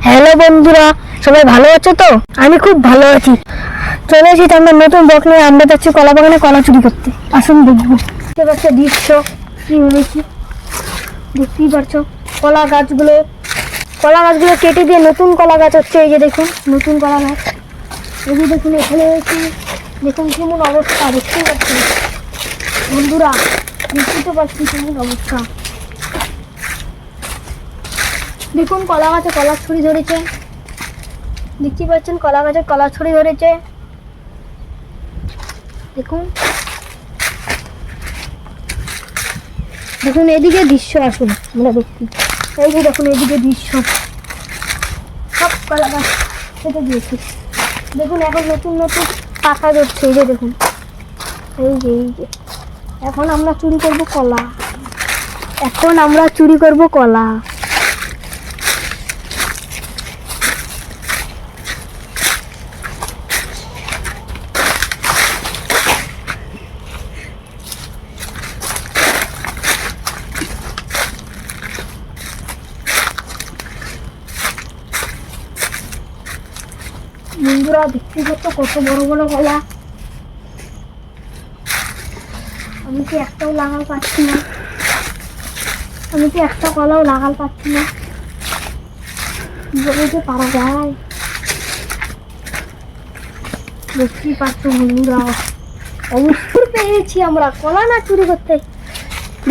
Hello বন্ধুরা, সবাই ভালো আছো তো? আমি খুব ভালো আছি। চলে এসেছি আমরা নতুন ব্লগ নিয়ে। আমরা যাচ্ছি কলা বাগানে কলা চুরি করতে। আসুন দেখবো। দেখতে পাচ্ছ দৃশ্য কি হয়েছি, দেখতেই পারছো। কলা গাছগুলো কেটে দিয়ে নতুন কলা গাছ হচ্ছে। এই যে দেখুন নতুন কলা গাছ। এই যে দেখুন এখানে হয়েছে, দেখুন কেমন অবস্থা, দেখতেই পাচ্ছি বন্ধুরা, দেখতে পাচ্ছি কেমন অবস্থা। দেখুন কলা গাছে কলার ছড়ি ধরেছে, দেখতে পাচ্ছেন কলা গাছে কলার ছড়ি ধরেছে। দেখুন দেখুন এদিকে দৃশ্য, আসুন আমরা দেখি। এই যে দেখুন এদিকে দৃশ্য, সব কলা গাছ কেটে দিয়েছি। দেখুন এখন নতুন নতুন পাতা ধরছে। এই যে দেখুন, এই যে এখন আমরা চুরি করব কলা। বন্ধুরা দেখতে পাচ্ছ কত বড় বড় কলা। আমি কি একটাও লাগাল পাচ্ছি না, একটা কলাও লাগাল পাচ্ছি না। কিভাবে যে পারা যায়, দেখতেই পাচ্ছ বন্ধুরা। অবশ্যই পেয়েছি আমরা কলা না চুরি করতে।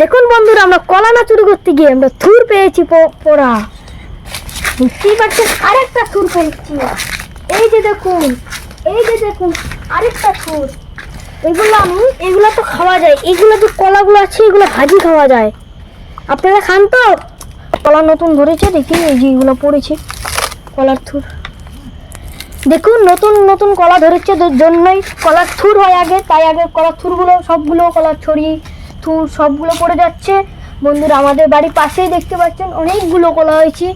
দেখুন বন্ধুরা, আমরা কলা না চুরি করতে গিয়ে আমরা থুর পেয়েছি পোড়া। দেখতেই পাচ্ছেন আরেকটা থুর পেয়েছি। এই যে দেখুন আরেকটা থুর। এগুলো তো খাওয়া যায়। এগুলো যে কলাগুলো আছে এগুলো ভাজি খাওয়া যায়। আপনারা খান তো? কলা নতুন ধরেছে, দেখি এই যে এগুলো পড়েছে কলার থুর। দেখুন নতুন নতুন কলা ধরেছে জন্যই কলার থুর হয় আগে, তাই আগে কলার থুরগুলো সবগুলো কলার ছড়ি থুর সবগুলো পড়ে যাচ্ছে। বন্ধুরা আমাদের বাড়ির পাশেই দেখতে পাচ্ছেন অনেকগুলো কলা হয়েছে।